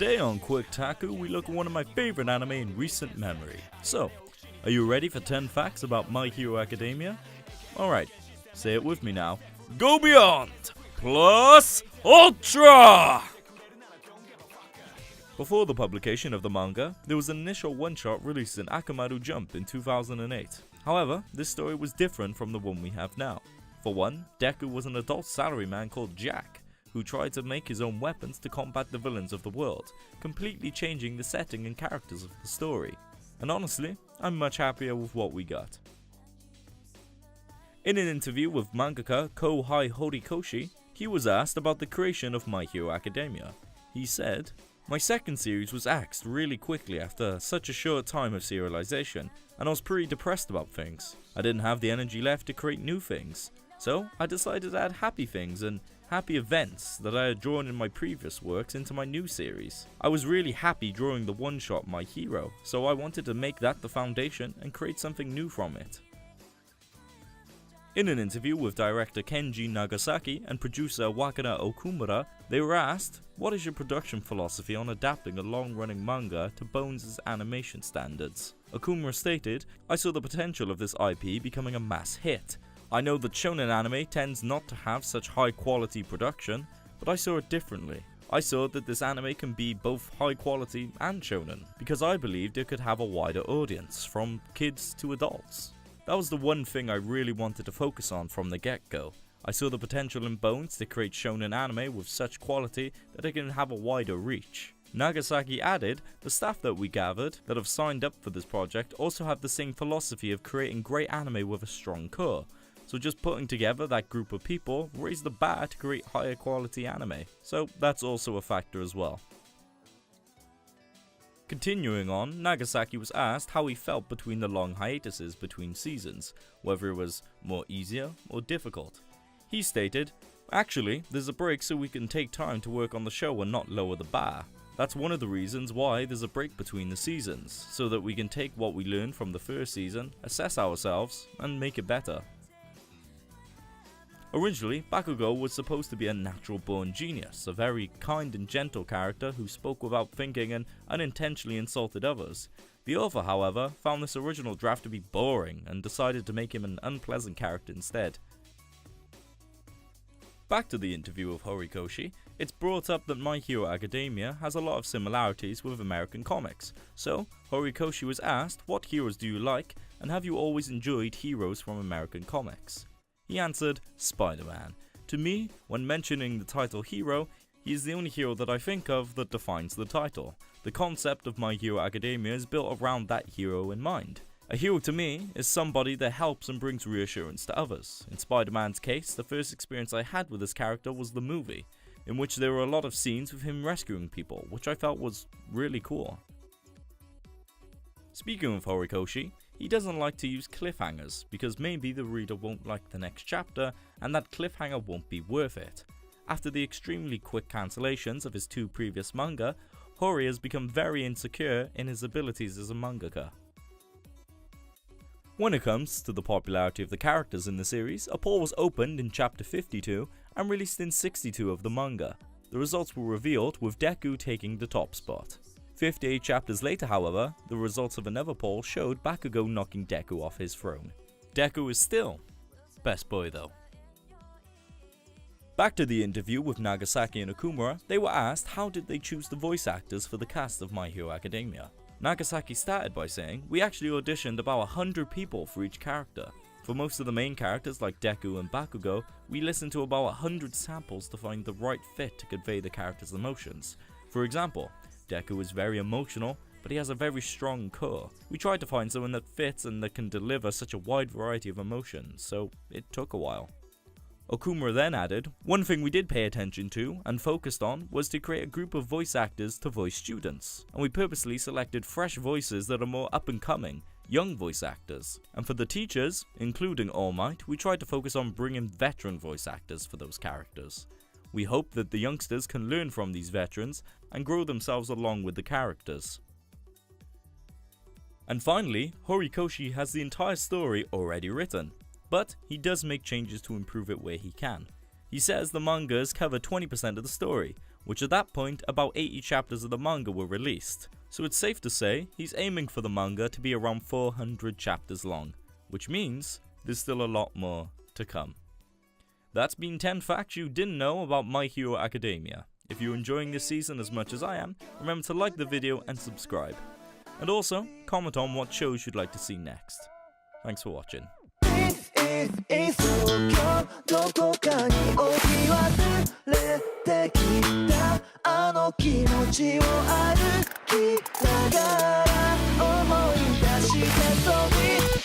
Today on Quick Taku, we look at one of my favorite anime in recent memory. So, are you ready for 10 facts about My Hero Academia? Alright, say it with me now. Go Beyond! Plus Ultra! Before the publication of the manga, there was an initial one-shot released in Akamaru Jump in 2008. However, this story was different from the one we have now. For one, Deku was an adult salaryman called Jack, who tried to make his own weapons to combat the villains of the world, completely changing the setting and characters of the story. And honestly, I'm much happier with what we got. In an interview with mangaka Kohei Horikoshi, he was asked about the creation of My Hero Academia. He said, "My second series was axed really quickly after such a short time of serialization, and I was pretty depressed about things. I didn't have the energy left to create new things. So I decided to add happy things and happy events that I had drawn in my previous works into my new series. I was really happy drawing the one-shot My Hero, so I wanted to make that the foundation and create something new from it." In an interview with director Kenji Nagasaki and producer Wakana Okumura, they were asked, "What is your production philosophy on adapting a long-running manga to Bones' animation standards?" Okumura stated, "I saw the potential of this IP becoming a mass hit. I know that shonen anime tends not to have such high quality production, but I saw it differently. I saw that this anime can be both high quality and shonen, because I believed it could have a wider audience, from kids to adults. That was the one thing I really wanted to focus on from the get-go. I saw the potential in Bones to create shonen anime with such quality that it can have a wider reach." Nagasaki added, "The staff that we gathered that have signed up for this project also have the same philosophy of creating great anime with a strong core. So just putting together that group of people raised the bar to create higher quality anime. So that's also a factor as well." Continuing on, Nagasaki was asked how he felt between the long hiatuses between seasons, whether it was more easier or difficult. He stated, "Actually, there's a break so we can take time to work on the show and not lower the bar. That's one of the reasons why there's a break between the seasons, so that we can take what we learned from the first season, assess ourselves, and make it better." Originally, Bakugo was supposed to be a natural-born genius, a very kind and gentle character who spoke without thinking and unintentionally insulted others. The author, however, found this original draft to be boring and decided to make him an unpleasant character instead. Back to the interview of Horikoshi, it's brought up that My Hero Academia has a lot of similarities with American comics, so Horikoshi was asked, "What heroes do you like, and have you always enjoyed heroes from American comics?" He answered, "Spiderman. To me, when mentioning the title hero, he is the only hero that I think of that defines the title. The concept of My Hero Academia is built around that hero in mind. A hero to me is somebody that helps and brings reassurance to others. In Spider-Man's case, the first experience I had with this character was the movie, in which there were a lot of scenes with him rescuing people, which I felt was really cool." Speaking of Horikoshi, he doesn't like to use cliffhangers, because maybe the reader won't like the next chapter, and that cliffhanger won't be worth it. After the extremely quick cancellations of his 2 previous manga, Hori has become very insecure in his abilities as a mangaka. When it comes to the popularity of the characters in the series, a poll was opened in chapter 52 and released in 62 of the manga. The results were revealed with Deku taking the top spot. 58 chapters later, however, the results of another poll showed Bakugo knocking Deku off his throne. Deku is still best boy though. Back to the interview with Nagasaki and Okumura, they were asked how did they choose the voice actors for the cast of My Hero Academia. Nagasaki started by saying, "We actually auditioned about 100 people for each character. For most of the main characters like Deku and Bakugo, we listened to about 100 samples to find the right fit to convey the character's emotions. For example, Deku is very emotional, but he has a very strong core. We tried to find someone that fits and that can deliver such a wide variety of emotions, so it took a while." Okumura then added, "One thing we did pay attention to and focused on was to create a group of voice actors to voice students, and we purposely selected fresh voices that are more up and coming, young voice actors. And for the teachers, including All Might, we tried to focus on bringing veteran voice actors for those characters. We hope that the youngsters can learn from these veterans and grow themselves along with the characters." And finally, Horikoshi has the entire story already written, but he does make changes to improve it where he can. He says the manga has covered 20% of the story, which at that point about 80 chapters of the manga were released, so it's safe to say he's aiming for the manga to be around 400 chapters long, which means there's still a lot more to come. That's been 10 facts you didn't know about My Hero Academia. If you're enjoying this season as much as I am, remember to like the video and subscribe. And also, comment on what shows you'd like to see next. Thanks for watching. If どこかに置き忘れてきたあの気持ちを歩きながら思い出して飛び